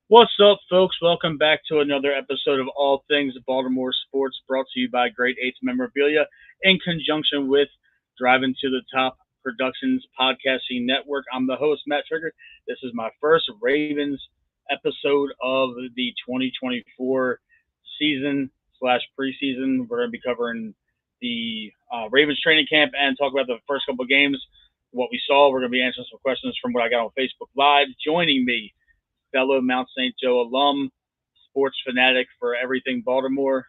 What's up, folks? Welcome back to another episode of All Things Baltimore Sports, brought to you by Great Eights Memorabilia in conjunction with Driving to the Top Productions Podcasting Network. I'm the host, Matt Trigger. This is my first Ravens episode of the 2024 season slash preseason. We're going to be covering the Ravens training camp and talk about the first couple of games, what we saw. We're going to be answering some questions from what I got on Facebook Live. Joining me, fellow Mount St. Joe alum, sports fanatic for everything Baltimore,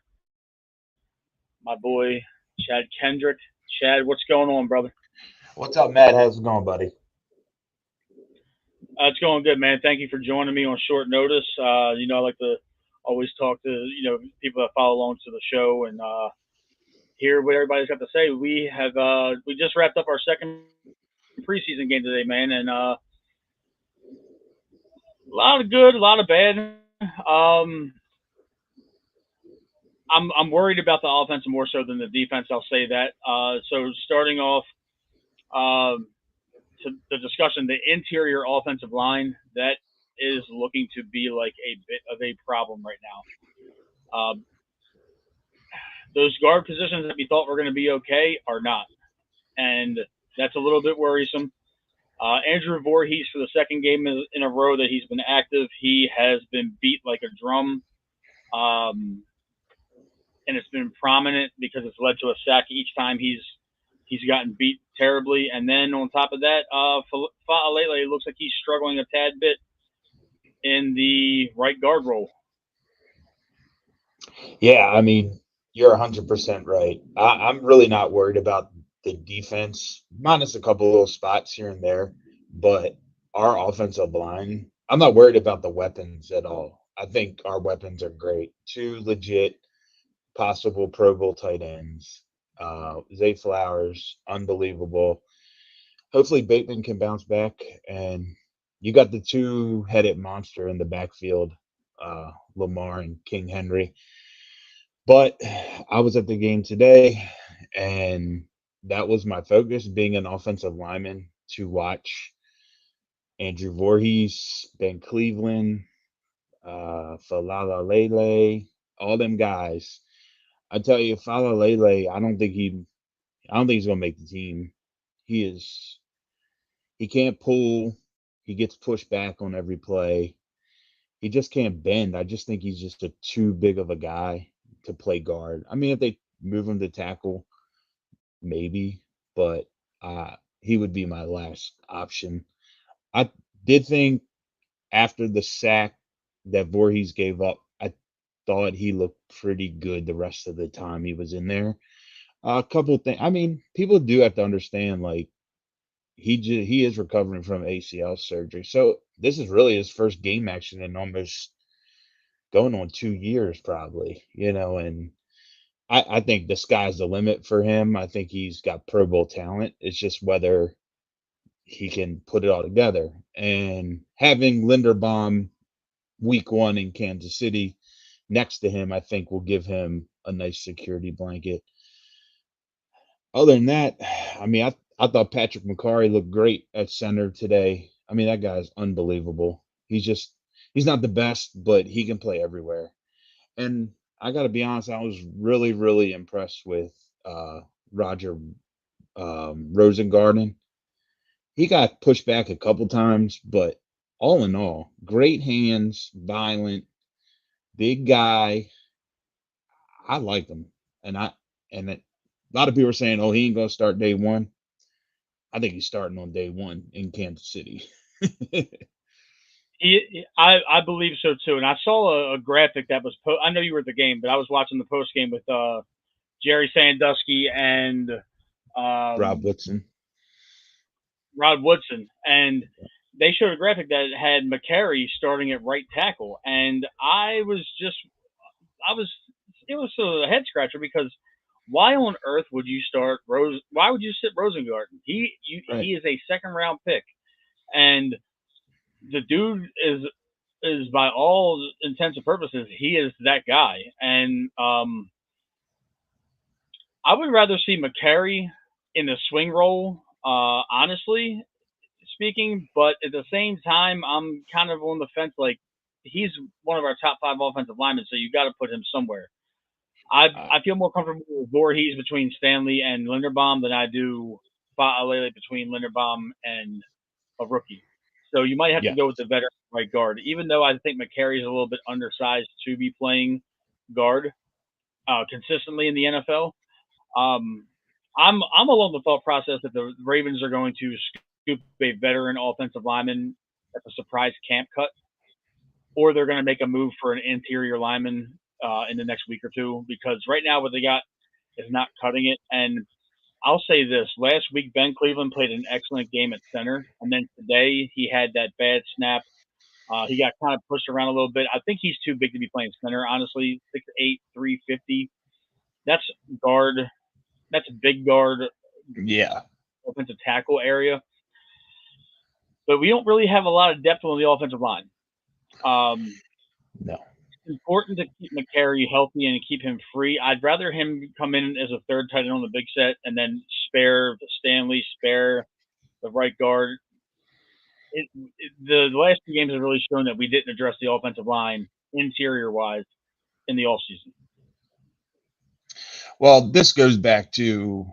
my boy Chad Kendrick. Chad, what's going on, brother? What's up, Matt? How's it going, buddy? It's going good, man. Thank you for joining me on short notice. I like to always talk to people that follow along to the show and hear what everybody's got to say. We just wrapped up our second preseason game today, man, and a lot of good, a lot of bad. I'm worried about the offense more so than the defense. I'll say that. So starting off to the discussion, the interior offensive line that is looking to be like a bit of a problem right now. Those guard positions that we thought were going to be okay are not, and that's a little bit worrisome. Andrew Voorhees, for the second game in a row that he's been active, he has been beat like a drum. Um, and it's been prominent because it's led to a sack each time he's gotten beat terribly. And then on top of that, Fa'alele looks like he's struggling a tad bit in the right guard role. Yeah, I mean, you're 100% right. I'm really not worried about the defense, minus a couple little spots here and there, but our offensive line, I'm not worried about the weapons at all. I think our weapons are great. Two legit possible Pro Bowl tight ends. Zay Flowers, unbelievable. Hopefully Bateman can bounce back, and you got the two-headed monster in the backfield, Lamar and King Henry. But I was at the game today, and that was my focus, being an offensive lineman, to watch Andrew Voorhees, Ben Cleveland, Falala Lele, all them guys. I tell you, Falala Lele, I don't think he's gonna make the team. He is, he can't pull. He gets pushed back on every play. He just can't bend. I just think he's just a too big of a guy to play guard. I mean, if they move him to tackle, maybe, but he would be my last option. I did think after the sack that Voorhees gave up, I thought he looked pretty good the rest of the time he was in there. A couple things. I mean, people do have to understand, like he is recovering from ACL surgery, so this is really his first game action in almost going on 2 years, probably. And I think the sky's the limit for him. I think he's got Pro Bowl talent. It's just whether he can put it all together. And having Linderbaum week one in Kansas City next to him, I think will give him a nice security blanket. Other than that, I mean, I thought Patrick McCarry looked great at center today. I mean, that guy's unbelievable. He's not the best, but he can play everywhere. And I got to be honest, I was really, really impressed with Roger Rosengarten. He got pushed back a couple times, but all in all, great hands, violent, big guy. I liked him, and a lot of people are saying, "Oh, he ain't gonna start day one." I think he's starting on day one in Kansas City. I believe so too. And I saw a graphic that was I know you were at the game, but I was watching the post game with Jerry Sandusky and Rob um, Woodson. Rod Woodson, and they showed a graphic that had McCary starting at right tackle, and I was it was sort of a head scratcher because why on earth would you start Rose? Why would you sit Rosengarten? Right. He is a second round pick, and the dude is by all intents and purposes he is that guy, and I would rather see McCary in the swing role, honestly speaking. But at the same time, I'm kind of on the fence. Like he's one of our top 5 offensive linemen, so you got to put him somewhere. I feel more comfortable with Voorhees between Stanley and Linderbaum than I do Fa'alele between Linderbaum and a rookie. So you might have to Yeah, go with the veteran right guard, even though I think McCary is a little bit undersized to be playing guard consistently in the NFL. Um, I'm along the thought process that the Ravens are going to scoop a veteran offensive lineman at the surprise camp cut, or they're going to make a move for an interior lineman in the next week or two. Because right now what they got is not cutting it. And I'll say this: last week Ben Cleveland played an excellent game at center, and then today he had that bad snap. He got kind of pushed around a little bit. I think he's too big to be playing center. Honestly, 6'8", 350. That's guard. That's a big guard yeah, offensive tackle area. But we don't really have a lot of depth on the offensive line. Um, no. it's important to keep McCary healthy and keep him free. I'd rather him come in as a third tight end on the big set and then spare Stanley, spare the right guard. The last 2 games have really shown that we didn't address the offensive line interior wise in the offseason. Well, this goes back to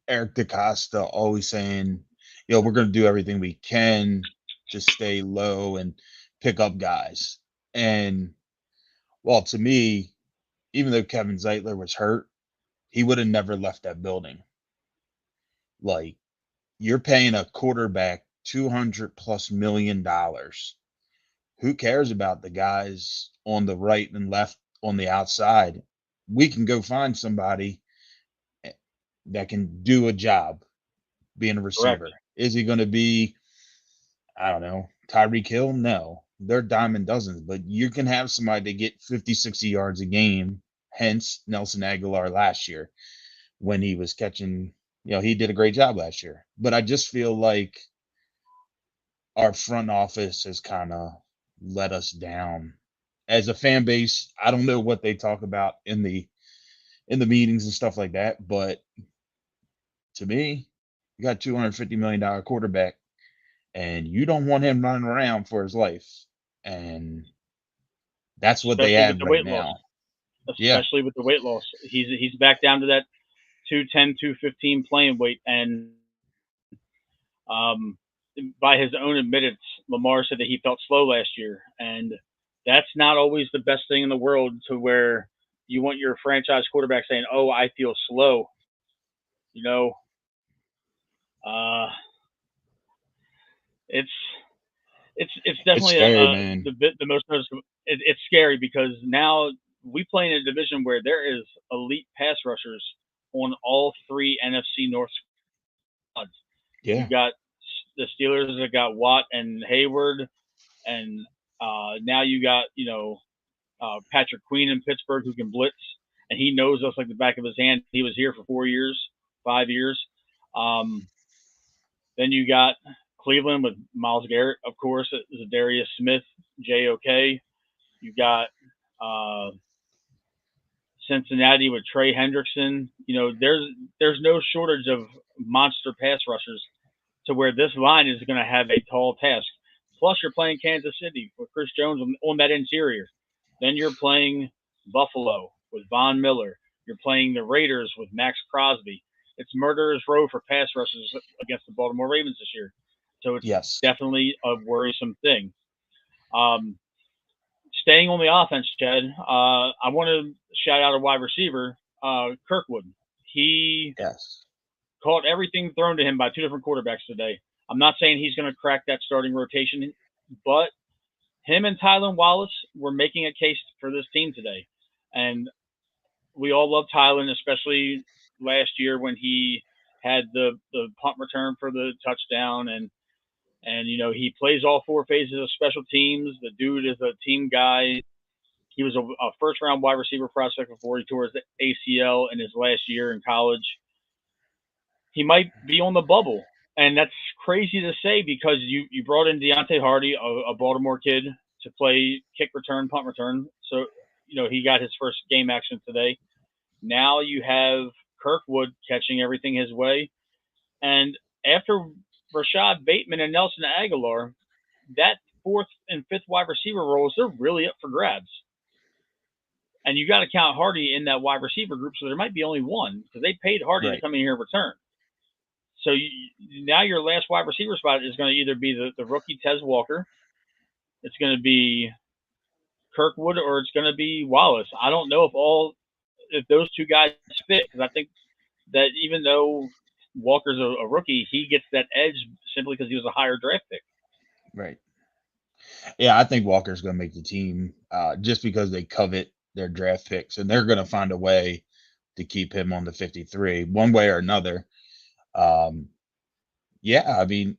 Eric DaCosta always saying, we're going to do everything we can to stay low and pick up guys. And well, to me, even though Kevin Zeitler was hurt, he would have never left that building. Like, you're paying a quarterback 200 plus $1 million. Who cares about the guys on the right and left on the outside? We can go find somebody that can do a job being a Correct. receiver. Is he going to be, I don't know, Tyreek Hill? No. They're dime dozens, but you can have somebody to get 50, 60 yards a game, hence Nelson Aguilar last year when he was catching, he did a great job last year. But I just feel like our front office has kind of let us down. As a fan base, I don't know what they talk about in the meetings and stuff like that, but to me, you got $250 million quarterback and you don't want him running around for his life. And that's what they Especially with have the right weight loss. now. Yeah. Especially with the weight loss. He's back down to that 210, 215 playing weight. And by his own admittance, Lamar said that he felt slow last year. And that's not always the best thing in the world, to where you want your franchise quarterback saying, "Oh, I feel slow." You know, uh, it's it's It's definitely scary, man. the most noticeable. It's scary because now we play in a division where there is elite pass rushers on all 3 NFC North squads. You Yeah. got the Steelers that got Watt and Hayward, and now you got Patrick Queen in Pittsburgh who can blitz, and he knows us like the back of his hand. He was here for 4 years, 5 years. Um, then you got Cleveland with Myles Garrett, of course, Zadarius Smith, JOK. You got uh, Cincinnati with Trey Hendrickson. There's no shortage of monster pass rushers, to where this line is going to have a tall task. Plus, you're playing Kansas City with Chris Jones on that interior. Then you're playing Buffalo with Von Miller. You're playing the Raiders with Max Crosby. It's murderer's row for pass rushers against the Baltimore Ravens this year. So it's Yes. definitely a worrisome thing. Um, Staying on the offense, Chad, I want to shout out a wide receiver, Kirkwood. He Yes. caught everything thrown to him by 2 different quarterbacks today. I'm not saying he's going to crack that starting rotation, but him and Tylan Wallace were making a case for this team today. And we all love Tylan, especially last year when he had the punt return for the touchdown, and he plays all 4 phases of special teams. The dude is a team guy. He was a first round wide receiver prospect before he tore his ACL in his last year in college. He might be on the bubble, and that's crazy to say because you brought in Deontay Hardy, a Baltimore kid, to play kick return, punt return. So he got his first game action today. Now you have Kirkwood catching everything his way, and after Rashad Bateman and Nelson Aguilar, that fourth and fifth wide receiver roles, they're really up for grabs. And you got to count Hardy in that wide receiver group, so there might be only one because they paid Hardy to Right. come in here and return. So now your last wide receiver spot is going to either be the rookie Tez Walker, it's going to be Kirkwood, or it's going to be Wallace. I don't know if those two guys fit because I think that even though Walker's a rookie, he gets that edge simply because he was a higher draft pick. Right. Yeah, I think Walker's going to make the team just because they covet their draft picks, and they're going to find a way to keep him on the 53 one way or another. Yeah, I mean,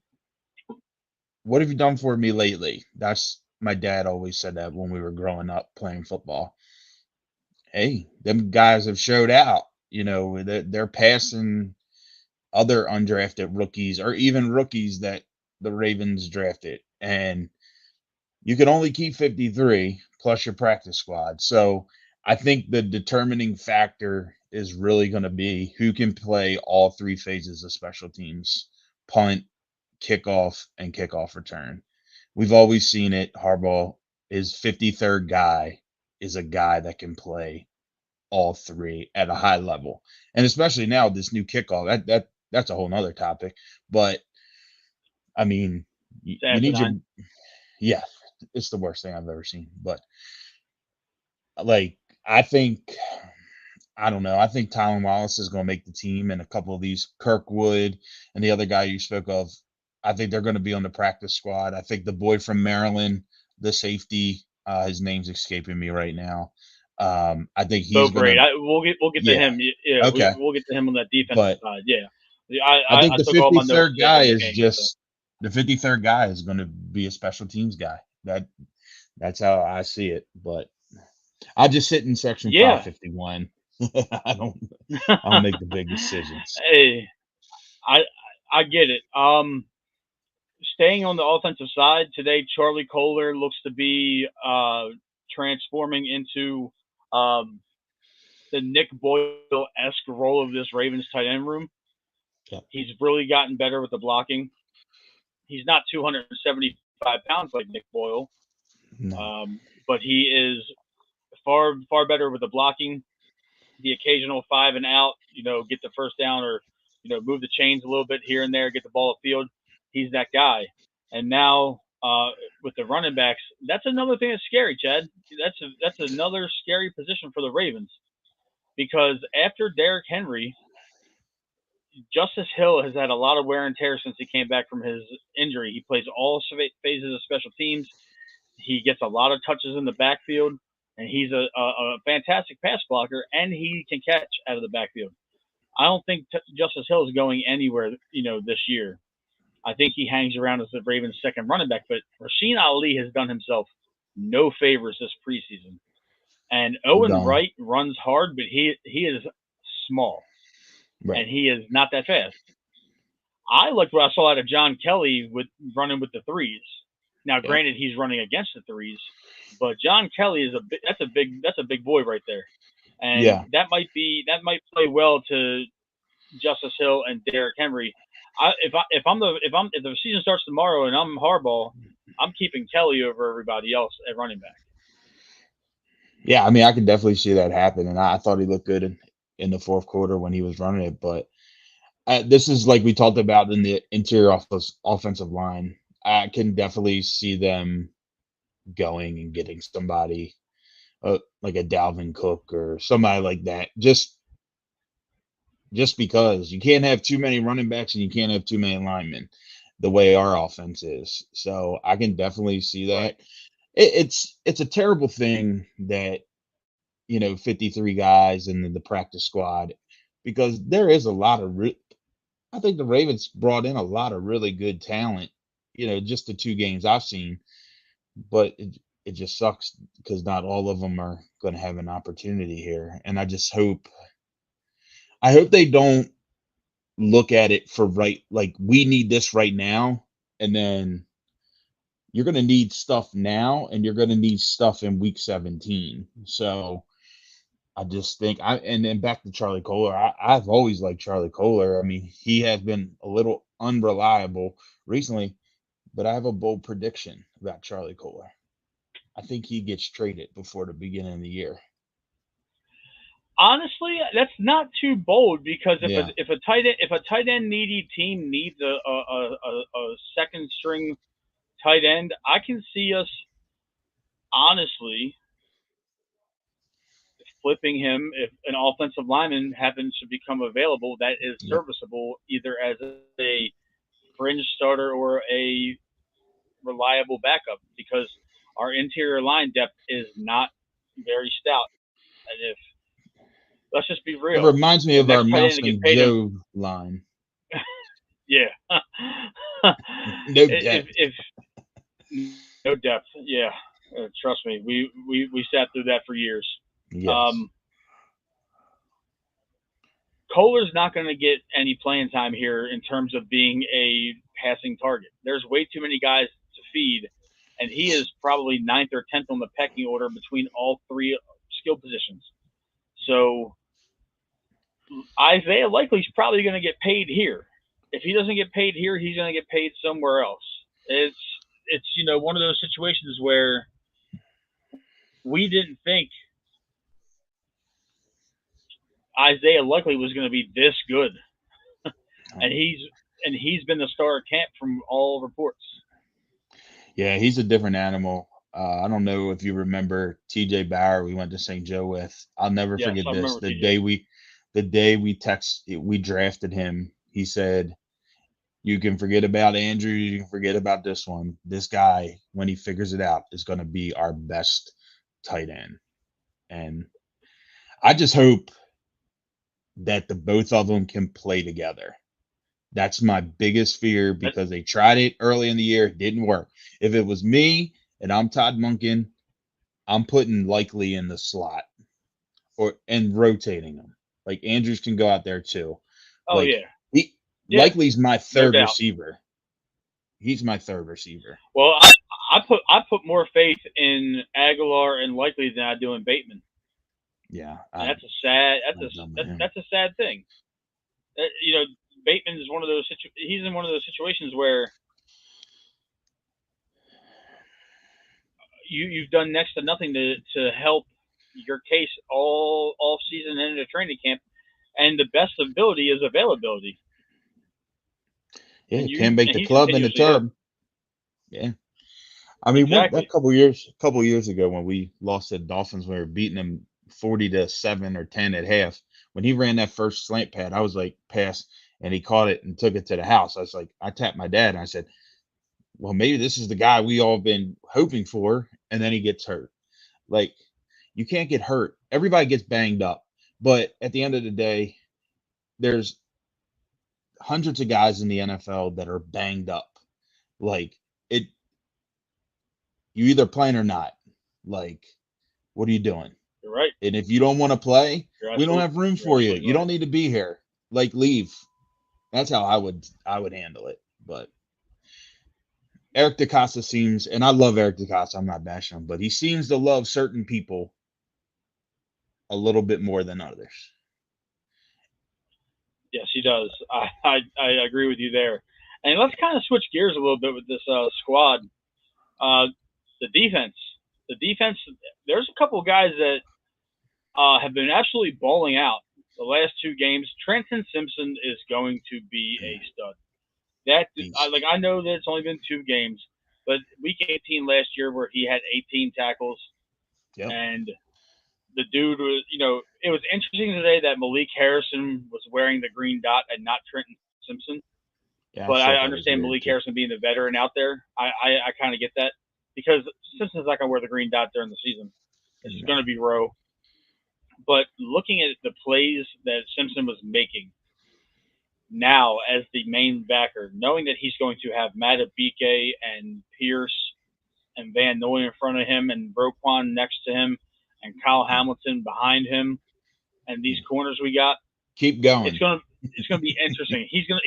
what have you done for me lately? That's my dad always said that when we were growing up playing football. Hey, them guys have showed out. They're passing other undrafted rookies or even rookies that the Ravens drafted. And you can only keep 53 plus your practice squad. So I think the determining factor is really going to be who can play all three phases of special teams: punt, kickoff, and kickoff return. We've always seen it. Harbaugh, his 53rd guy is a guy that can play all three at a high level. And especially now, this new kickoff, that's a whole nother topic. But I mean, you need your, yeah, it's the worst thing I've ever seen. But like, I think, I don't know. I think Tylen Wallace is going to make the team, and a couple of these Kirkwood and the other guy you spoke of, I think they're going to be on the practice squad. I think the boy from Maryland, the safety, his name's escaping me right now. I think he's going Great. to, We'll get to yeah, him. Yeah, okay. we'll get to him on that defensive But side. Yeah, I think I the took all my notes 53rd today guy from the is game. So. just the 53rd guy is going to be a special teams guy. That's how I see it. But I just sit in section Yeah. 551. I don't make the big decisions. Hey, I I get it. Staying on the offensive side today, Charlie Kohler looks to be transforming into um, the Nick Boyle esque role of this Ravens tight end room. Yeah. He's really gotten better with the blocking. He's not 275 pounds like Nick Boyle, No. but he is far better with the blocking. The occasional 5 and out, get the first down or move the chains a little bit here and there, get the ball upfield. He's that guy. And now with the running backs, that's another thing that's scary, Chad. That's another scary position for the Ravens because after Derrick Henry, Justice Hill has had a lot of wear and tear since he came back from his injury. He plays all phases of special teams. He gets a lot of touches in the backfield, and he's a fantastic pass blocker, and he can catch out of the backfield. I don't think Justice Hill is going anywhere, this year. I think he hangs around as the Ravens' second running back, but Rasheen Ali has done himself no favors this preseason. And Owen Done. Wright runs hard, but he is small, and Right. he is not that fast. I liked what I saw out of John Kelly with running with the threes. Now, Yeah. granted, he's running against the threes, but John Kelly is that's a big boy right there, and Yeah. that might play well to Justice Hill and Derrick Henry. If the season starts tomorrow and I'm Harbaugh, I'm keeping Kelly over everybody else at running back. Yeah. I mean, I can definitely see that happen. And I thought he looked good in the fourth quarter when he was running it. But this is like we talked about in the interior offensive line. I can definitely see them going and getting somebody like a Dalvin Cook or somebody like that. Just because you can't have too many running backs and you can't have too many linemen the way our offense is. So I can definitely see Right. that. It's a terrible thing that 53 guys and then the practice squad, because there is a lot of I think the Ravens brought in a lot of really good talent, just the two games I've seen, but it just sucks because not all of them are going to have an opportunity here. And I hope they don't look at it for like we need this right now, and then you're going to need stuff now and you're going to need stuff in week 17. So I just think and then back to Charlie Kohler. I've always liked Charlie Kohler. I mean, he has been a little unreliable recently, but I have a bold prediction about Charlie Kohler. I think he gets traded before the beginning of the year. Honestly, that's not too bold because Yeah. if a tight end needy team needs a second string tight end, I can see us honestly flipping him if an offensive lineman happens to become available that is Yep. serviceable either as a fringe starter or a reliable backup because our interior line depth is not very stout. And if let's just be It real, reminds me the of our next tight end to Mouse get and paid him, Joe line. yeah. No depth. if no depth, yeah, trust me, we sat through that for years. Yes. Um, Kohler's not going to get any playing time here in terms of being a passing target. There's way too many guys to feed, and he is probably ninth or tenth on the pecking order between all three skill positions. So Isaiah likely is probably going to get paid here. If he doesn't get paid here, he's going to get paid somewhere else. It's one of those situations where we didn't think Isaiah likely was going to be this good, and he's been the star of camp from all reports. Yeah, he's a different animal. I don't know if you remember TJ Bauer. We went to St. Joe with. I'll never Yes, forget I this. remember TJ. The day we drafted him. He said, "You can forget about Andrew. You can forget about this one. This guy, when he figures it out, is going to be our best tight end." And I just hope that the both of them can play together. That's my biggest fear That's because they tried it early in the year, it didn't work. If it was me and I'm Todd Munkin, I'm putting Likely in the slot or and rotating them. Like Andrews can go out there too. oh Like yeah, he yeah, Likely's my no third doubt. receiver. He's my third receiver. Well, I put more faith in Aguilar and Likely than I do in Bateman, Yeah, and I'm not done with him. that's a sad thing. You know, Bateman is one of those he's in one of those situations where you've done next to nothing to help your case all season and into training camp, and the best ability is availability, Yeah, and can't make and the he's club in the continuously hurt. tub. Yeah. I mean, one a Exactly. couple years ago when we lost to the Dolphins, when we were beating them 40-7 or 10 at half. When he ran that first slant pad, I was like, pass, and he caught it and took it to the house. I was like, I tapped my dad and I said, well, maybe this is the guy we all been hoping for, and then he gets hurt. Like, you can't get hurt. Everybody gets banged up, but at the end of the day, there's hundreds of guys in the NFL that are banged up. Like it, you either playing or not. Like, what are you doing? You're right. And if you don't want to play, You're we don't absolutely have room you're for you. absolutely You right. don't need to be here. Like leave. That's how I would handle it. But Eric DeCosta seems, and I love Eric DeCosta. I'm not bashing him, but he seems to love certain people a little bit more than others. Yes, he does. I agree with you there. And let's kind of switch gears a little bit with this squad. Uh, the defense. The defense. There's a couple of guys that have been absolutely balling out the last two games. Trenton Simpson is going to be a stud. Beast. I know that it's only been two games, but week 18 last year where he had 18 tackles Yep. and the dude was, it was interesting today that Malik Harrison was wearing the green dot and not Trenton Simpson. Yeah, I But saw I that was understand weird Malik too. Harrison being the veteran out there. I kind of get that because Simpson's not going to wear the green dot during the season. It's No. going to be Rowe. But looking at the plays that Simpson was making now as the main backer, knowing that he's going to have Matabike and Pierce and Van Noy in front of him and Roquan next to him and Kyle Yeah. Hamilton behind him and these Yeah. corners we got, Keep it's going. gonna it's gonna be interesting. He's gonna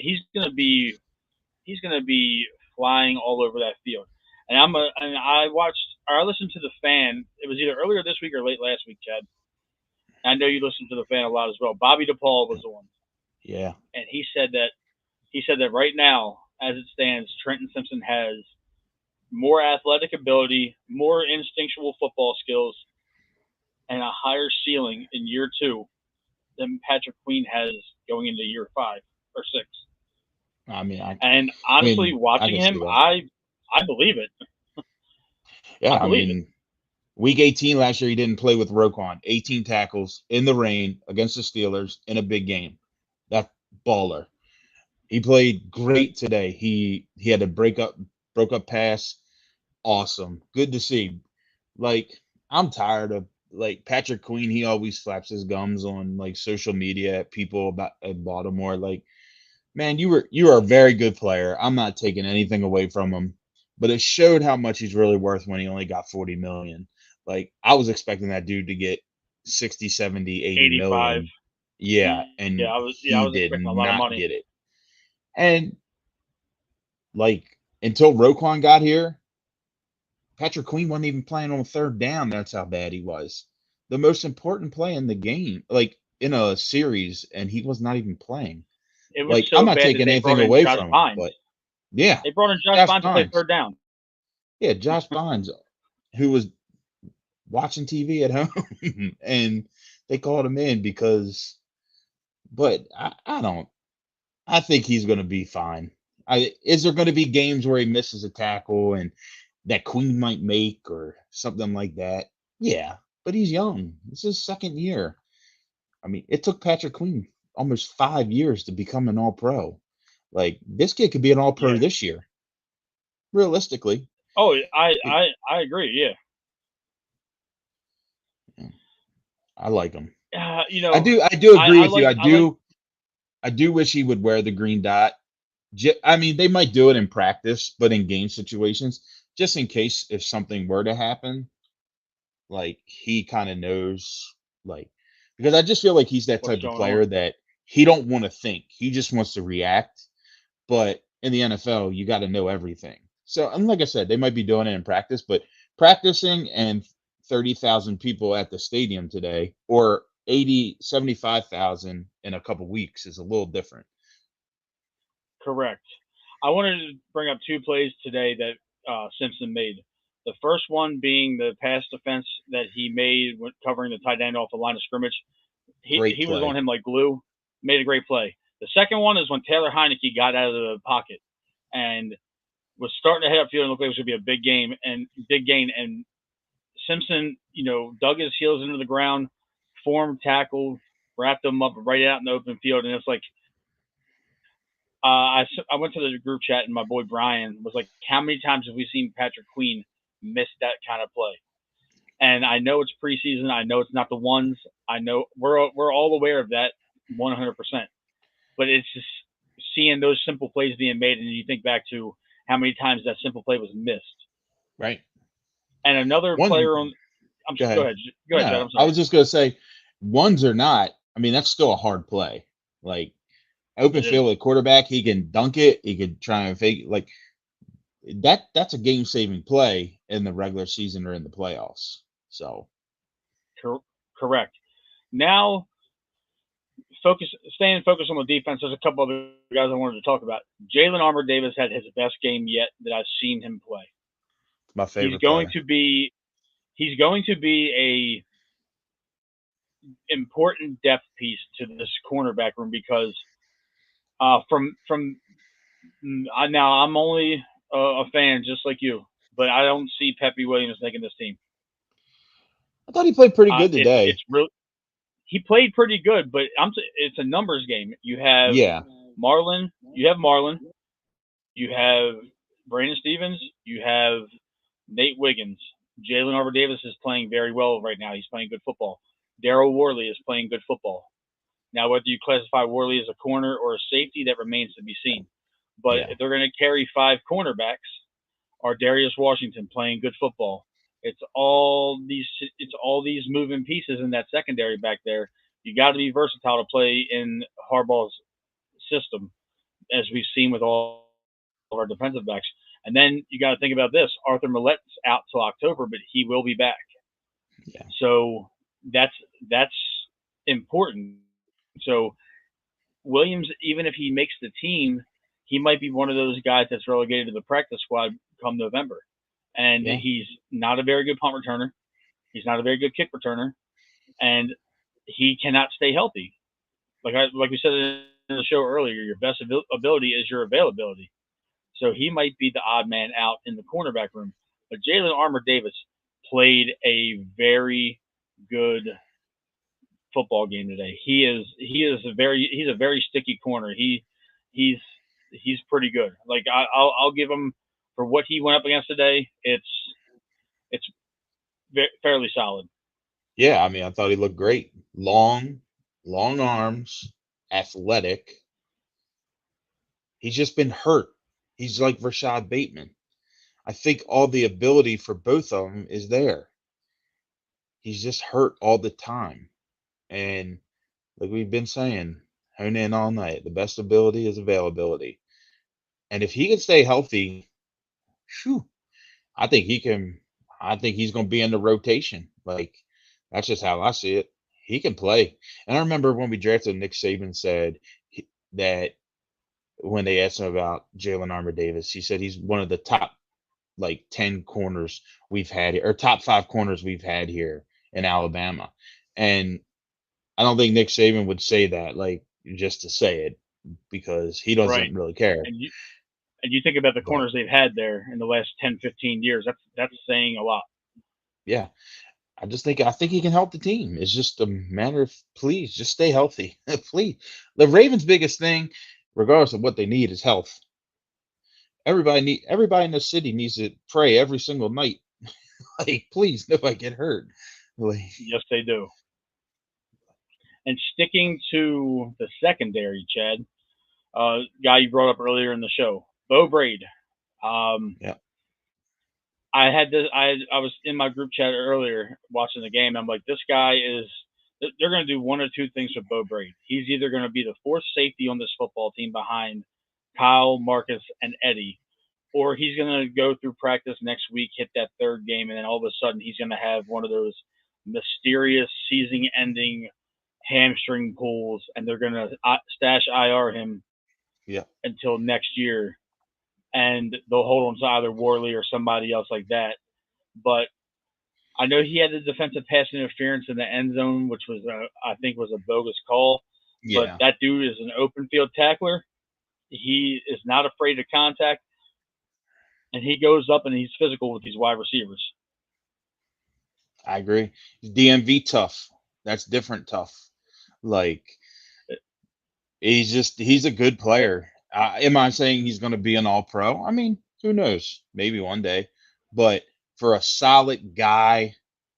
be flying all over that field. And I watched or I listened to the fan. It was either earlier this week or late last week, Chad. I know you listened to the fan a lot as well. Bobby DePaul was the one, Yeah. and he said that right now, as it stands, Trenton Simpson has more athletic ability, more instinctual football skills, and a higher ceiling in year two than Patrick Queen has going into year 5 or 6. I mean, And honestly, I watching can see him, that. I believe it. Yeah, I I believe it. mean, week 18 last year, he didn't play with Roquan. 18 tackles in the rain against the Steelers in a big game. That baller. He played great today. He had a broke up pass. Awesome. Good to see. Like, I'm tired of like Patrick Queen. He always slaps his gums on like social media at people about at Baltimore. Like, man, you are a very good player. I'm not taking anything away from him, but it showed how much he's really worth when he only got 40 million. Like, I was expecting that dude to get 60, 70, 80 85. million. Yeah, Yeah, and I he was did expecting a lot of not money. get it. And like until Roquan got here, Patrick Queen wasn't even playing on third down. That's how bad he was. The most important play in the game, like in a series, and he was not even playing. It was Like, I'm so not bad that taking they anything brought in away Josh from him, Bynes. but yeah, They brought in Josh Josh Bynes to play Bynes. third down. Yeah, Josh Bynes, who was watching TV at home, and they called him in because. But I don't. I think he's going to be fine. Is there going to be games where he misses a tackle and that Queen might make or something like that? Yeah, but he's young. This is his second year. I mean, it took Patrick Queen almost 5 years to become an All Pro. Like, this kid could be an All Pro Yeah. this year, realistically. Oh, It, I agree. Yeah. I like him. You know, I do agree with you. I like. I do wish he would wear the green dot. I mean, they might do it in practice, but in game situations, just in case if something were to happen, like he kind of knows, like, because I just feel like he's that What's type of going player on? that he don't want to think, he just wants to react. But in the NFL, you got to know everything. So, and like I said, they might be doing it in practice, but practicing and 30,000 people at the stadium today, or 75,000 in a couple weeks, is a little different. Correct. I wanted to bring up two plays today that Simpson made. The first one being the pass defense that he made when covering the tight end off the line of scrimmage. Great He was on play. him like glue. Made a great play. The second one is when Taylor Heineke got out of the pocket and was starting to head upfield and looked like it was going to be a big gain. And Simpson, dug his heels into the ground, formed tackle, wrapped him up right out in the open field. And it's like, I went to the group chat and my boy Brian was like, "How many times have we seen Patrick Queen miss that kind of play?" And I know it's preseason. I know it's not the ones. I know we're all aware of that 100%. But it's just seeing those simple plays being made, and you think back to how many times that simple play was missed. Right. And another One, player on, go go ahead. ahead, Jed. No, I'm I sorry. was just gonna say, ones or not. I mean, that's still a hard play. Like, open It is field at quarterback, he can dunk it. He could try and fake it. Like that. That's a game saving play in the regular season or in the playoffs. So cor- correct. Now, staying focused on the defense. There's a couple other guys I wanted to talk about. Jalen Armour Davis had his best game yet that I've seen him play. it's my He's favorite going player. to be he's going to be a important depth piece to this cornerback room because from now I'm only a fan just like you, but I don't see Pepe Williams making this team. I thought he played pretty good It's today. real. He played pretty good, but it's a numbers game. Yeah, You have Marlon, you have Brandon Stevens, you have Nate Wiggins. Jalen Arbor Davis is playing very well right now. He's playing good football. Daryl Worley is playing good football. Now, whether you classify Worley as a corner or a safety, that remains to be seen. But yeah, if they're going to carry 5 cornerbacks, are Darius Washington playing good football? It's all these moving pieces in that secondary back there. You got to be versatile to play in Harbaugh's system, as we've seen with all of our defensive backs. And then you got to think about this: Arthur Millet's out till October, but he will be back. yeah. So that's important. So Williams, even if he makes the team, he might be one of those guys that's relegated to the practice squad come November. and Yeah. he's not a very good punt returner. He's not a very good kick returner, and he cannot stay healthy. Like we said in the show earlier, your best ability is your availability. So he might be the odd man out in the cornerback room. But Jalen Armour Davis played a very good football game today. He's a very sticky corner. He's he's pretty good. Like I'll give him for what he went up against today. It's fairly solid. Yeah, I mean, I thought he looked great. Long arms, athletic. He's just been hurt. He's like Rashad Bateman. I think all the ability for both of them is there. He's just hurt all the time. And like we've been saying, hone in all night. The best ability is availability. And if he can stay healthy, whew, I think he can. I think he's going to be in the rotation. Like that's just how I see it. He can play. And I remember when we drafted Nick Saban said that when they asked him about Jalen Armour Davis, he said he's one of the top like 10 corners we've had here, or top 5 corners we've had here in Alabama. And I don't think Nick Saban would say that like just to say it because he Right. doesn't really care. And you think about the But corners they've had there in the last 10, 15 years. That's saying a lot. yeah, I think he can help the team. It's just a matter of please just stay healthy. Please. The Ravens' biggest thing, regardless of what they need, is health. Everybody in the city needs to pray every single night. Like, please, nobody get hurt. Like, Yes, they do. And sticking to the secondary, Chad, guy you brought up earlier in the show, Bo Braid. Um, yeah, I had this. I was in my group chat earlier watching the game. I'm like, this guy is. They're going to do one or two things with Bo Braid. He's either going to be the fourth safety on this football team behind Kyle, Marcus, and Eddie, or he's going to go through practice next week, hit that third game, and then all of a sudden he's going to have one of those mysterious season-ending hamstring pulls, and they're going to stash IR him yeah, until next year, and they'll hold on to either Worley or somebody else like that. But I know he had the defensive pass interference in the end zone, which was I think was a bogus call. But yeah. that dude is an open field tackler. He is not afraid of contact, and he goes up and he's physical with these wide receivers. I agree. DMV tough. That's different tough. Like he's a good player. Am I saying he's going to be an all pro? I mean, who knows? Maybe one day. But for a solid guy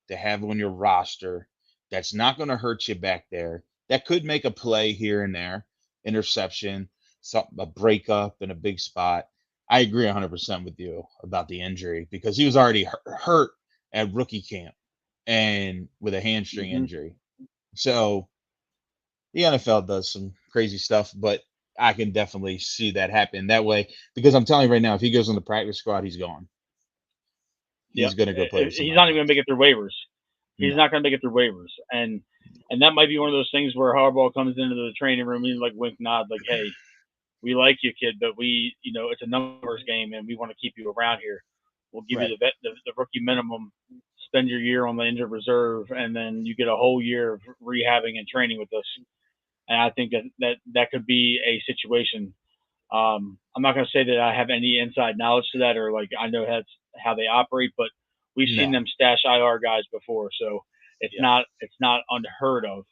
to have on your roster that's not going to hurt you back there, that could make a play here and there, interception, something, a breakup in a big spot. I agree 100% with you about the injury because he was already hurt at rookie camp and with a hamstring Mm-hmm. injury. So the NFL does some crazy stuff, but I can definitely see that happen that way because I'm telling you right now, if he goes on the practice squad, he's gone. Yep. He's going to go play with He's somebody not even going to else. make it through waivers. He's No, not going to make it through waivers, and that might be one of those things where Harbaugh comes into the training room and like wink nod like, hey, we like you, kid, but it's a numbers game and we want to keep you around here. We'll give you right? the rookie minimum, spend your year on the injured reserve, and then you get a whole year of rehabbing and training with us. And I think that could be a situation. I'm not going to say that I have any inside knowledge to that or like I know that's how they operate, but we've seen No, them stash IR guys before, so yeah, it's not unheard of.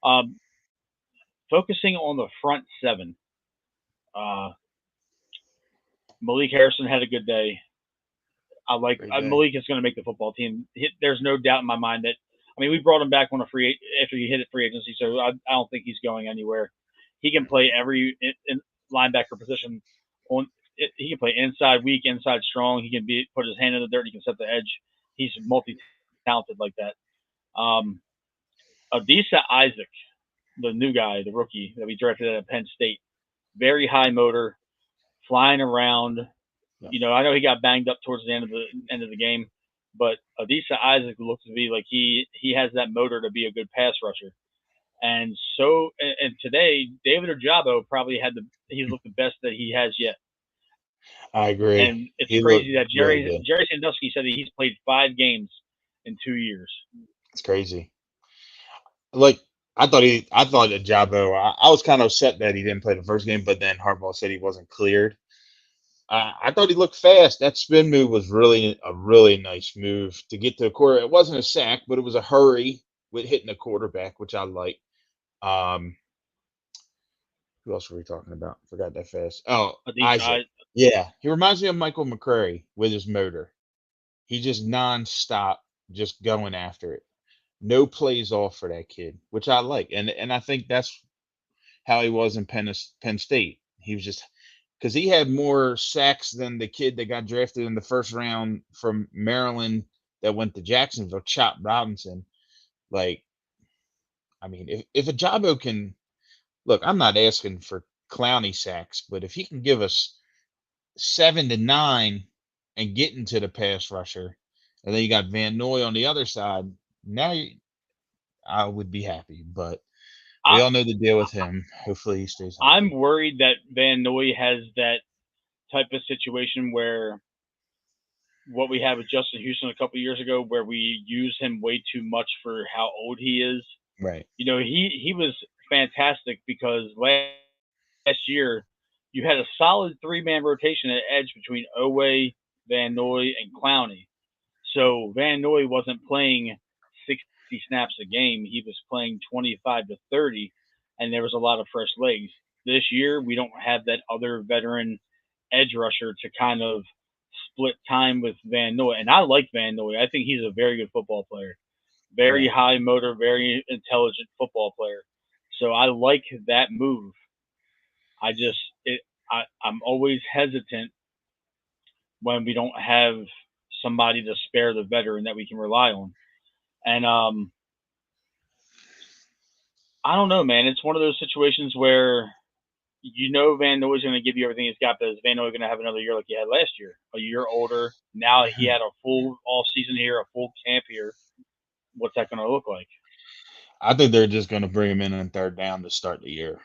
Um, Focusing on the front seven, uh, Malik Harrison had a good day. I like great day. Malik is going to make the football team. There's no doubt in my mind that. I mean, we brought him back on a after he hit it free agency, so I don't think he's going anywhere. He can play every in linebacker position. On he can play inside weak, inside strong. He can be put his hand in the dirt. He can set the edge. He's multi talented like that. Um, Adisa Isaac, the new guy, the rookie that we drafted at Penn State, very high motor, flying around. Yeah, I know he got banged up towards the end of the game, but Adisa Isaac looks to be like he has that motor to be a good pass rusher. And today David Ojabo probably he's looked the best that he has yet. I agree. And it's He looked crazy that really good. Jerry Sandusky said that he's played 5 games in 2 years. It's crazy. Like I thought Ajabo. I was kind of upset that he didn't play the first game, but then Harbaugh said he wasn't cleared. I thought he looked fast. That spin move was really a really nice move to get to the quarter. It wasn't a sack, but it was a hurry with hitting the quarterback, which I like. Um, who else were we talking about? Forgot that fast. Oh, I think Isaac. Yeah, he reminds me of Michael McCrary with his motor. He just nonstop, just going after it. No plays off for that kid, which I like, and I think that's how he was in Penn State. He was just because he had more sacks than the kid that got drafted in the first round from Maryland that went to Jacksonville, Chop Robinson. Like, I mean, if a Jabo can look, I'm not asking for Clowney sacks, but if he can give us 7 to 9 and get into the pass rusher, and then you got Van Noy on the other side, now I would be happy. But we I, all know the deal with him. Hopefully, he stays I'm healthy. worried that Van Noy has that type of situation where what we had with Justin Houston a couple years ago, where we used him way too much for how old he is. Right. You know, he was fantastic because last year you had a solid 3-man rotation at edge between Owe, Van Noy, and Clowney. So Van Noy wasn't playing 60 snaps a game. He was playing 25 to 30, and there was a lot of fresh legs. This year, we don't have that other veteran edge rusher to kind of split time with Van Noy. And I like Van Noy. I think he's a very good football player. Very Yeah. high motor, very intelligent football player. So I like that move. I just I'm always hesitant when we don't have somebody to spare the veteran that we can rely on. And I don't know, man. It's one of those situations where you know Van Noy's going to give you everything he's got, but is Van Noy going to have another year like he had last year? A year older. Now he had a full off season here, a full camp here. What's that going to look like? I think they're just going to bring him in on third down to start the year.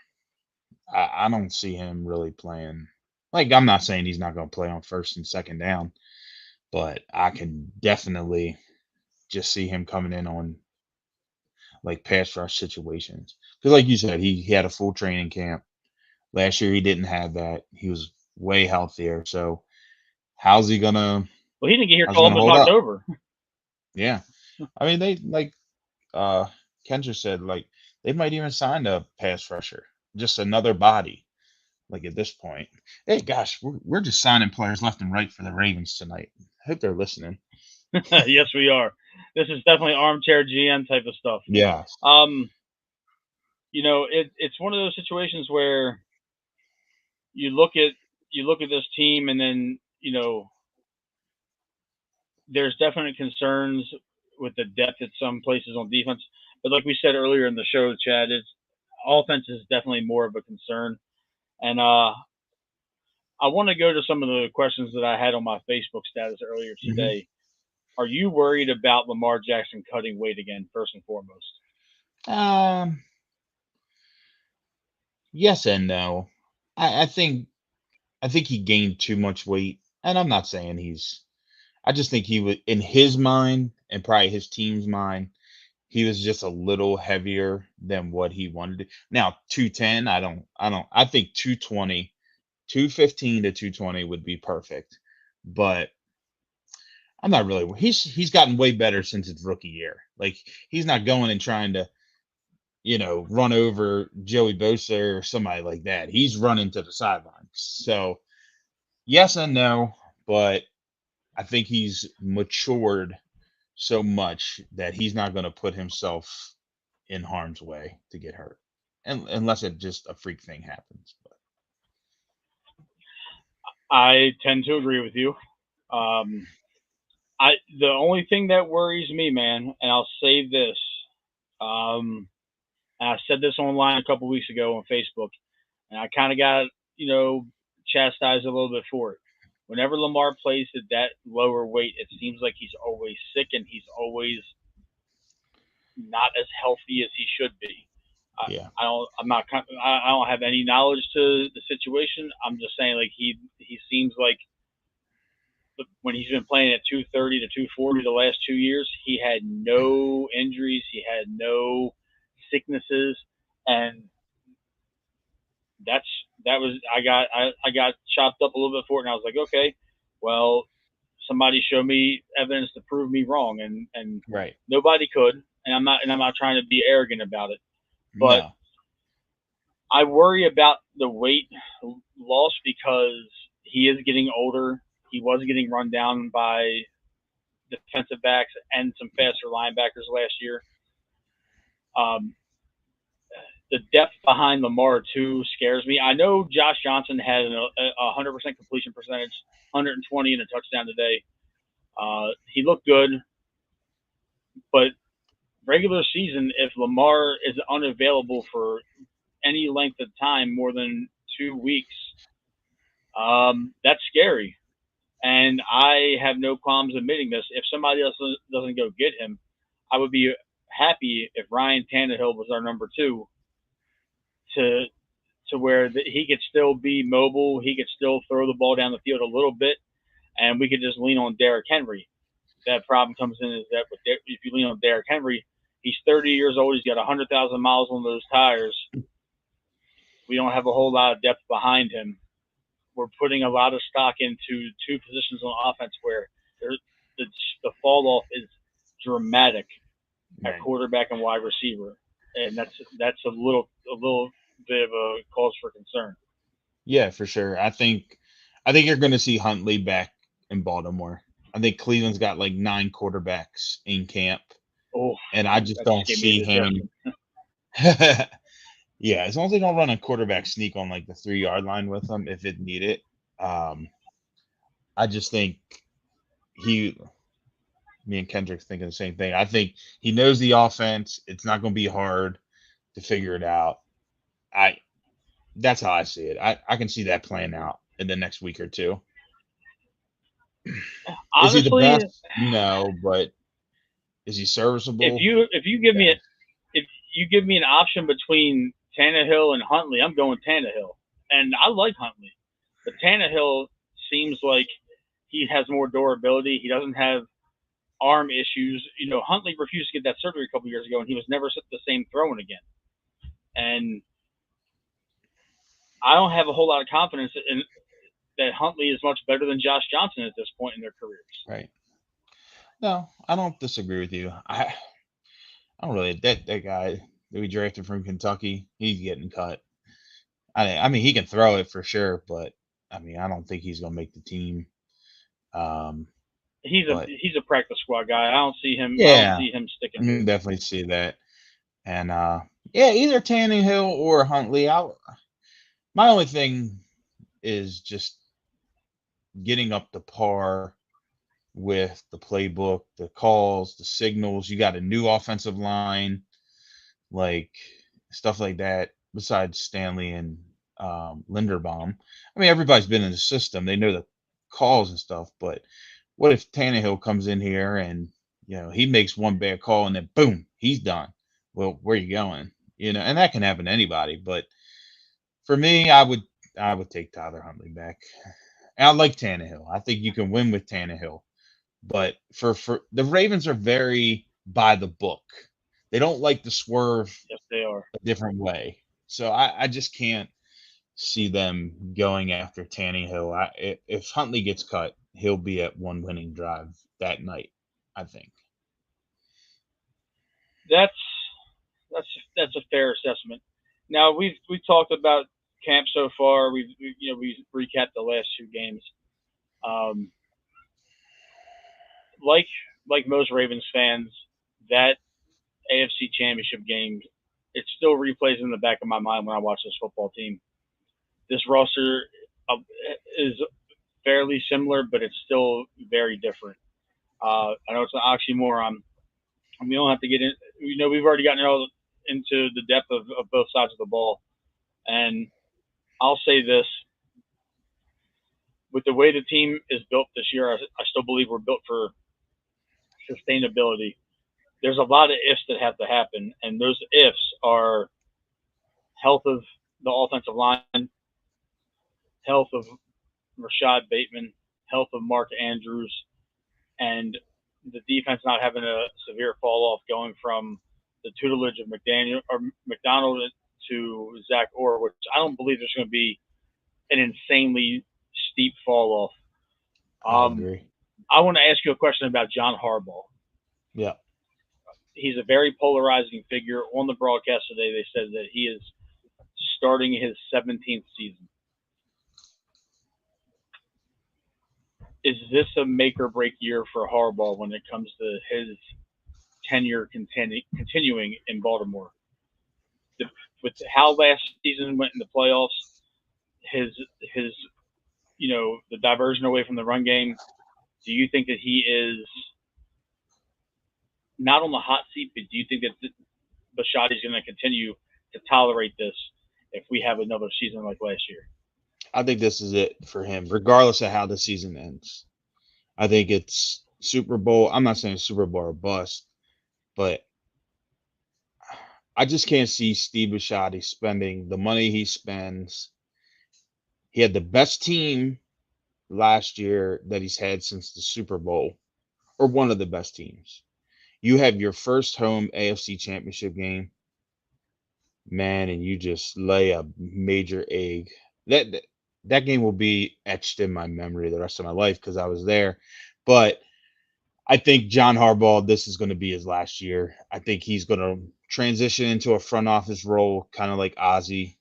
I don't see him really playing. Like, I'm not saying he's not going to play on first and second down, but I can definitely just see him coming in on like pass rush situations. Because, like you said, he had a full training camp. Last year, he didn't have that. He was way healthier. So, how's he gonna Well, he didn't get here how's he till gonna almost hold up? October. Yeah, I mean, they like uh Kendra said, like they might even sign a pass rusher, just another body. Like at this point, hey, gosh, we're just signing players left and right for the Ravens tonight. I hope they're listening. Yes, we are. This is definitely armchair GM type of stuff. Yeah, Um, it's one of those situations where you look at you look at this team, and then there's definite concerns with the depth at some places on defense. But like we said earlier in the show, Chad, it's offense is definitely more of a concern. And I want to go to some of the questions that I had on my Facebook status earlier hmm today. Are you worried about Lamar Jackson cutting weight again, first and foremost? um, yes and no. I think he gained too much weight, and I'm not saying he's. I just think he was in his mind and probably his team's mind. He was just a little heavier than what he wanted to. Now 210, I think 220, 215 to 220 would be perfect. But I'm not really he's gotten way better since his rookie year. Like he's not going and trying to, run over Joey Bosa or somebody like that. He's running to the sideline. So yes and no, but I think he's matured so much that he's not going to put himself in harm's way to get hurt, unless it just a freak thing happens. But I tend to agree with you. Um, I the only thing that worries me, man, and I'll say this. Um, and I said this online a couple weeks ago on Facebook, and I kind of got chastised a little bit for it. Whenever Lamar plays at that lower weight, it seems like he's always sick and he's always not as healthy as he should be. Yeah. I don't have any knowledge to the situation. I'm just saying, like, he seems like when he's been playing at 230 to 240 the last 2 years, he had no injuries, he had no sicknesses, and that's that was I got chopped up a little bit for it, and I was like, okay, well, somebody show me evidence to prove me wrong, and Right. nobody could, and I'm not trying to be arrogant about it, but No. I worry about the weight loss because he is getting older. He was getting run down by defensive backs and some faster linebackers last year. Um, the depth behind Lamar too scares me. I know Josh Johnson had a 100% completion percentage, 120 and a touchdown today. He looked good, but regular season, if Lamar is unavailable for any length of time, more than 2 weeks, that's scary. And I have no qualms admitting this. If somebody else doesn't go get him, I would be happy if Ryan Tannehill was our number two to where he could still be mobile, he could still throw the ball down the field a little bit, and we could just lean on Derrick Henry. That problem comes in is that if you lean on Derrick Henry, he's 30 years old, he's got 100,000 miles on those tires. We don't have a whole lot of depth behind him. We're putting a lot of stock into two positions on offense where the, the fall off is dramatic at Right. quarterback and wide receiver, and that's a little bit of a cause for concern. Yeah, for sure. I think you're going to see Huntley back in Baltimore. I think Cleveland's got like 9 quarterbacks in camp, Oh, and I just that just don't gave me see him. indigestion. Yeah, as long as they don't run a quarterback sneak on like the 3 yard line with them if it need it. Um, I just think he, me and Kendrick's thinking the same thing. I think he knows the offense. It's not going to be hard to figure it out. I That's how I see it. I can see that playing out in the next week or two. Is he the Honestly, best? No, but is he if serviceable? you give me Yeah. if you give me an option between Tannehill and Huntley, I'm going Tannehill, and I like Huntley, but Tannehill seems like he has more durability. He doesn't have arm issues. You know, Huntley refused to get that surgery a couple years ago, and he was never the same throwing again. And I don't have a whole lot of confidence in that Huntley is much better than Josh Johnson at this point in their careers. Right. No, I don't disagree with you. I don't really that guy that we drafted from Kentucky. He's getting cut. I mean he can throw it for sure, but I mean I don't think he's gonna make the team. Um, but He's a practice squad guy. I don't yeah, see him I sticking mean here. definitely see that. And yeah, either Tannehill or Huntley. My only thing is just getting up to par with the playbook, the calls, the signals. You got a new offensive line, like stuff like that. Besides Stanley and Linderbaum, I mean everybody's been in the system. They know the calls and stuff. But what if Tannehill comes in here and he makes one bad call and then boom, he's done. Well, where are you going? And that can happen to anybody. But for me, I would take Tyler Huntley back. And I like Tannehill. I think you can win with Tannehill. But for the Ravens are very by the book. They don't like to swerve Yes, they are. a different way. So I just can't see them going after Tannehill. If Huntley gets cut, he'll be at one winning drive that night, I think. That's that's a fair assessment. Now we've talked about camp so far. We've recapped the last two games. Um, like like most Ravens fans, that AFC Championship game, it still replays in the back of my mind when I watch this football team. This roster uh, is fairly similar, but it's still very different. I know it's an oxymoron. We don't have to get in. We've already gotten all into the depth of both sides of the ball, and I'll say this: with the way the team is built this year, I still believe we're built for sustainability. There's a lot of ifs that have to happen, and those ifs are health of the offensive line, health of Rashad Bateman, health of Mark Andrews, and the defense not having a severe fall off going from the tutelage of McDaniel or McDonald to Zach Orr, which I don't believe there's going to be an insanely steep fall I off. agree. I want to ask you a question about John Harbaugh. Yeah. He's a very polarizing figure. On the broadcast today, they said that he is starting his 17th season. Is this a make or break year for Harbaugh when it comes to his tenure continuing in Baltimore? With how last season went in the playoffs, his the diversion away from the run game. Do you think that he is not on the hot seat, but do you think that Bisciotti's going to continue to tolerate this if we have another season like last year? I think this is it for him, regardless of how the season ends. I think it's Super Bowl. I'm not saying Super Bowl or bust, but I just can't see Steve Bisciotti spending the money he spends. He had the best team last year that he's had since the Super Bowl, or one of the best teams. You have your first home AFC Championship game, man, and you just lay a major egg. That game will be etched in my memory the rest of my life because I was there. But I think John Harbaugh, this is going to be his last year. I think he's going to transition into a front office role, kind of like Ozzie,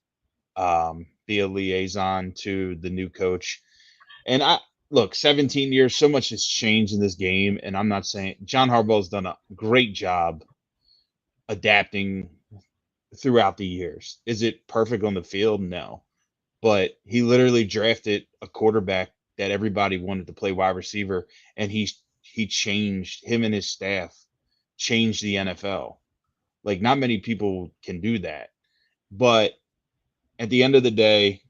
be a liaison to the new coach. And I look, 17 years, so much has changed in this game. And I'm not saying John Harbaugh's done a great job adapting throughout the years. Is it perfect on the field? No. But he literally drafted a quarterback that everybody wanted to play wide receiver, and he changed him and his staff changed the NFL. Like not many people can do that. But at the end of the day,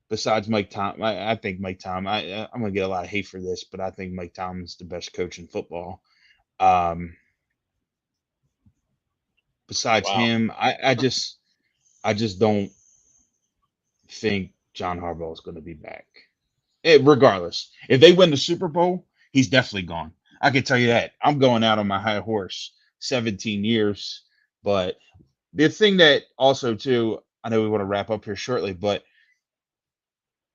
besides Mike Tom, I think Mike Tom. I'm gonna get a lot of hate for this, but I think Mike Tomlin's the best coach in football. Um, besides Wow. him, I just don't think John Harbaugh is going to be back. Regardless, if they win the Super Bowl, he's definitely gone. I can tell you that. I'm going out on my high horse. 17 years, but the thing that also too, I know we want to wrap up here shortly, but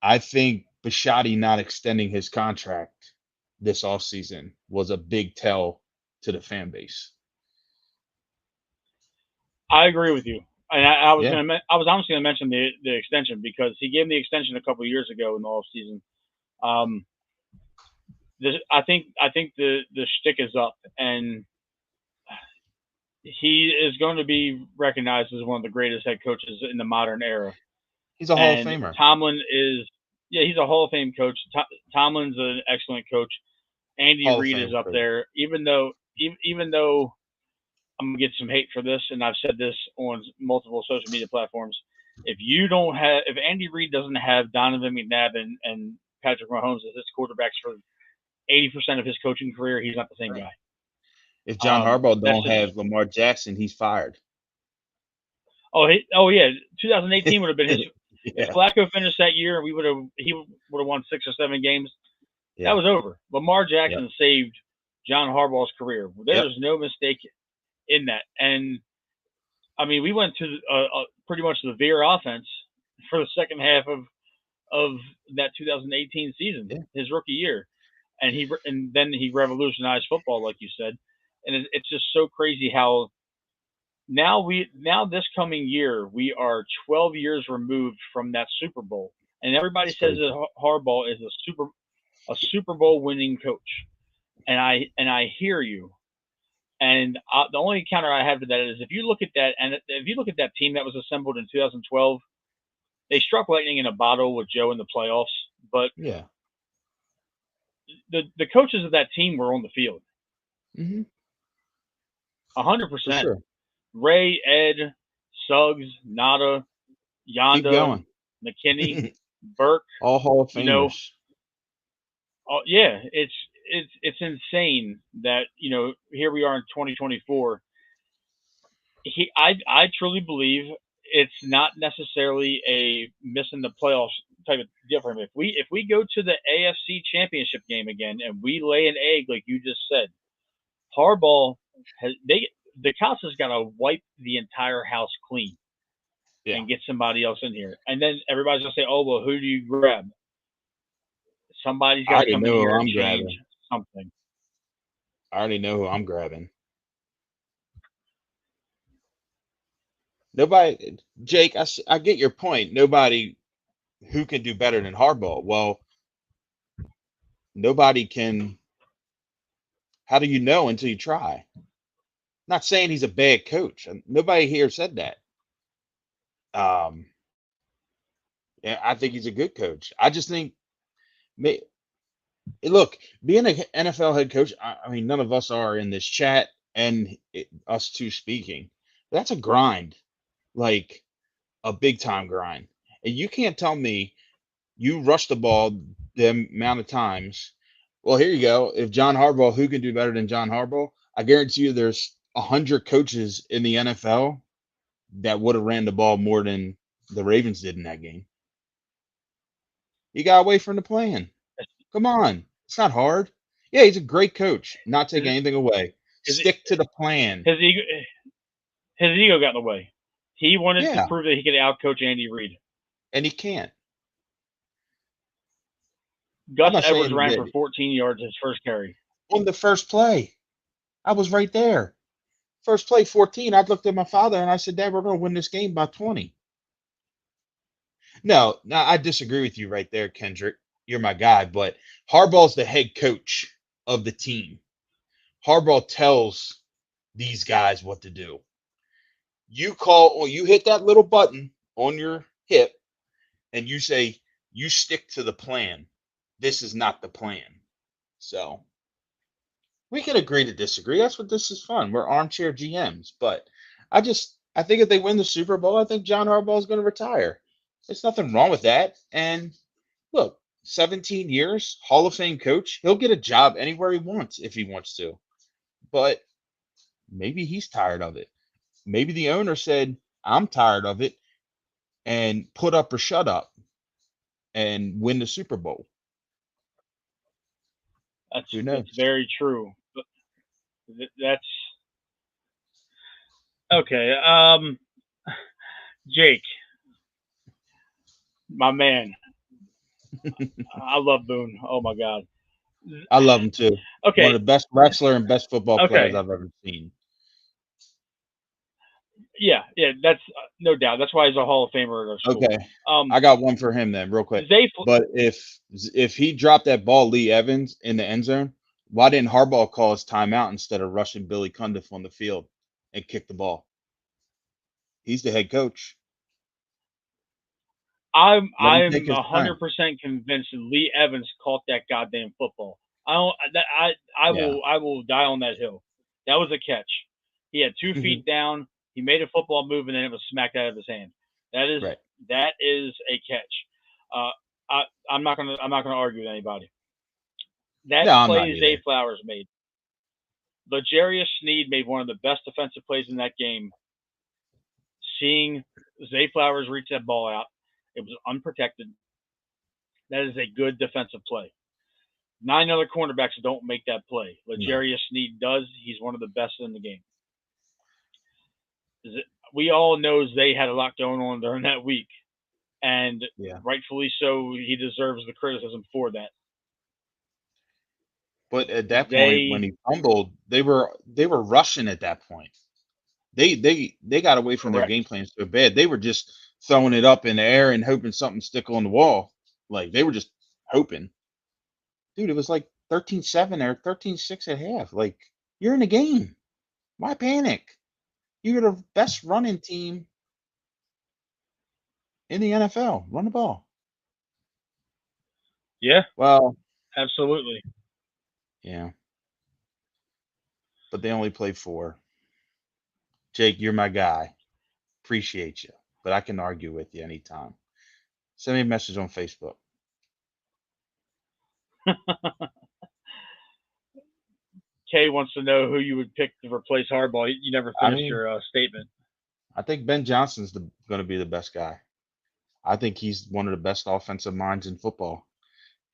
I think Bisciotti not extending his contract this offseason was a big tell to the fan base. I agree with you. And Yeah, I was honestly going to mention the extension because he gave him the extension a couple of years ago in the off season. Um, I think the shtick is up, and he is going to be recognized as one of the greatest head coaches in the modern era. he's a Hall of And Famer. Tomlin is, yeah, he's a Hall of Fame coach. Tomlin's an excellent coach. Andy Hall of Reid is Fame up coach. there, even though I'm gonna get some hate for this, and I've said this on multiple social media platforms. If Andy Reid doesn't have Donovan McNabb and Patrick Mahomes as his quarterbacks for 80% of his coaching career, he's not the same Right. guy. If John Harbaugh That's don't just have Lamar Jackson, he's fired. oh yeah, 2018 would have been his. If Yeah, Flacco finished that year, he would have won 6 or 7 games. That yeah, was over. Lamar yep, Jackson saved John Harbaugh's career. yep. There's no mistake in that. And I mean, we went to pretty much the Veer offense for the second half of that 2018 season, Yeah, his rookie year, and then he revolutionized football, like you said. And it's just so crazy how now this coming year we are 12 years removed from that Super Bowl, and everybody it's says crazy. that Harbaugh is a Super Bowl winning coach, and I hear you. And the only counter I have to that is if you look at that, and if you look at that team that was assembled in 2012, they struck lightning in a bottle with Joe in the playoffs. But Yeah, the coaches of that team were on the field, hmm, hundred for percent. sure. Ray, Ed, Suggs, Nada, Keep Yonda, going. McKinney, Burke. All Hall of You know, Famers. yeah, it's insane that here we are in 2024. I truly believe it's not necessarily a missing the playoffs type of deal for him. If we go to the AFC Championship game again and we lay an egg like you just said, Harbaugh has the Cows has got to wipe the entire house clean Yeah. and get somebody else in here, and then everybody's gonna say, "Oh well, who do you grab?" Somebody's I got to already come in know who here and I'm change grabbing. something. I already know who I'm grabbing. Nobody, Jake, I get your point. Nobody who can do better than Harbaugh. Well, nobody can. How do you know until you try? Not saying he's a bad coach. Nobody here said that. Um, yeah, I think he's a good coach. I just think, look, being an NFL head coach, I mean, none of us are in this chat and us two speaking. That's a grind, like a big time grind. And you can't tell me you rush the ball the amount of times. Well, here you go. If John Harbaugh, who can do better than John Harbaugh? I guarantee you there's 100 coaches in the NFL that would have ran the ball more than the Ravens did in that game. You got away from the plan. Come on. It's not hard. Yeah, he's a great coach. Not taking His anything away. his Stick to the plan. his ego his ego got in the way. He wanted to Yeah, prove that he could outcoach Andy Reid. and he can't. I'm Gus not Edwards saying ran for that 14 yards his first carry. on the first play. I was right there. First play, 14. I looked at my father and I said, Dad, we're going to win this game by 20. No, I disagree with you right there, Kendrick. You're my guy, but Harbaugh's the head coach of the team. Harbaugh tells these guys what to do. You call or you hit that little button on your hip and you say, you stick to the plan. This is not the plan. So we can agree to disagree. That's what this is fun. We're armchair GMs. But I think if they win the Super Bowl, I think John Harbaugh is going to retire. There's nothing wrong with that. And look, 17 years, Hall of Fame coach, he'll get a job anywhere he wants if he wants to. But maybe he's tired of it. Maybe the owner said, I'm tired of it and put up or shut up and win the Super Bowl. Who That's knows? very true. But that's okay. Jake, my man, I love Boone. Oh my God. I love him too. One Okay, of the best wrestler and best football players okay, I've ever seen. yeah, that's no doubt. That's why he's a Hall of Famer at our school. Okay. Um, I got one for him then, real quick. they But if he dropped that ball, Lee Evans, in the end zone, why didn't Harbaugh call his timeout instead of rushing Billy Cundiff on the field and kick the ball? He's the head coach. I'm Let him I'm take his a time. hundred percent convinced that Lee Evans caught that goddamn football. I don't. Yeah. I will die on that hill. That was a catch. He had 2 feet Hmm. down. He made a football move and then it was smacked out of his hand. That is Right. that is a catch. Uh, I'm not gonna argue with anybody. That No, I'm not play Zay either. Flowers made. Legarius Sneed made one of the best defensive plays in that game. Seeing Zay Flowers reach that ball out, it was unprotected. That is a good defensive play. 9 other cornerbacks don't make that play. No. Legarius Sneed does. He's one of the best in the game. We all know Zay had a lot going on during that week, and Yeah. rightfully so. He deserves the criticism for that. But at that point, when They he fumbled, they were rushing at that point. They got away from their correct. game plan so bad. They were just throwing it up in the air and hoping something stick on the wall. Like they were just hoping. Dude, it was like 13-7 or 13-6 at half. Like you're in the game. Why panic? You're the best running team in the NFL. Run the ball. Yeah, Well, absolutely. yeah, but they only played four. Jake, you're my guy. Appreciate you. But I can argue with you anytime. Send me a message on Facebook. Kay wants to know who you would pick to replace Harbaugh. You never I finished mean, your statement. I think Ben Johnson's going to be the best guy. I think he's one of the best offensive minds in football,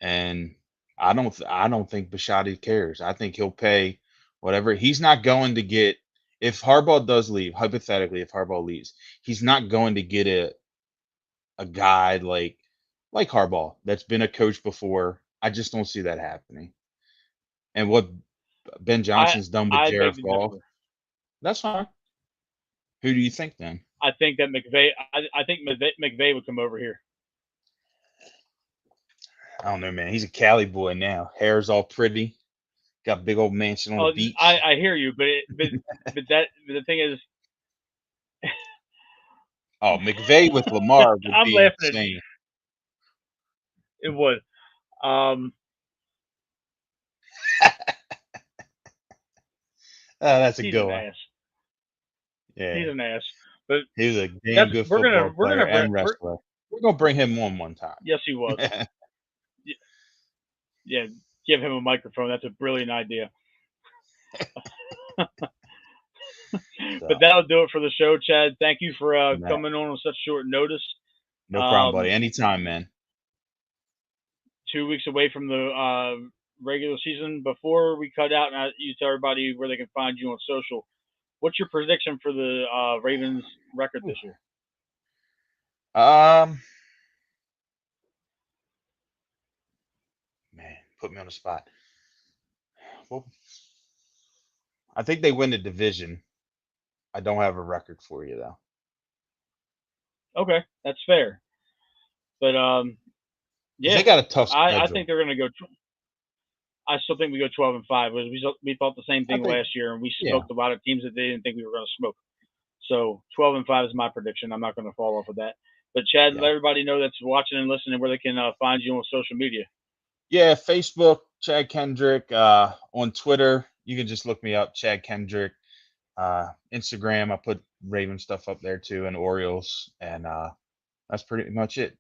and I don't think Bisciotti cares. I think he'll pay whatever. He's not going to get if Harbaugh does leave. Hypothetically, if Harbaugh leaves, he's not going to get a guy like Harbaugh that's been a coach before. I just don't see that happening. And what Ben Johnson's done with I beg Jared to Goff, differ. that's fine. Who do you think then? I think that McVay would come over here. I don't know, man. He's a Cali boy now. Hair's all pretty. Got big old mansion on the Oh, beach. I hear you, but the thing is, Oh, McVay with Lamar would I'm be laughing at insane. it. Would That's a he's good an one. ass. Yeah, He's an ass. But he was a damn good football we're player gonna and wrestler. We're gonna bring him on one time. yes, he was. Yeah, give him a microphone. That's a brilliant idea. But that'll do it for the show, Chad. Thank you for coming on such short notice. No problem, buddy. Anytime, man. 2 weeks away from the regular season. Before we cut out, and you tell everybody where they can find you on social, what's your prediction for the Ravens record this year? Man, put me on the spot. Well, I think they win the division. I don't have a record for you though. Okay, that's fair. But yeah, they got a tough schedule. I think they're going to go. I still think we go 12-5. We thought the same thing last year, and we smoked a lot of teams that they didn't think we were going to smoke. So 12-5 is my prediction. I'm not going to fall off of that. But Chad, let everybody know that's watching and listening where they can find you on social media. Yeah, Facebook, Chad Kendrick. On Twitter, you can just look me up, Chad Kendrick. Instagram, I put Raven stuff up there too, and Orioles, and that's pretty much it.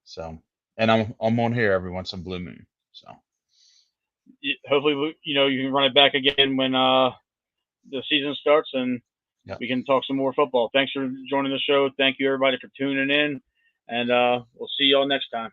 So, and I'm on here every once in blue moon. So, hopefully, you can run it back again when the season starts, and we can talk some more football. Thanks for joining the show. Thank you everybody for tuning in, and we'll see y'all next time.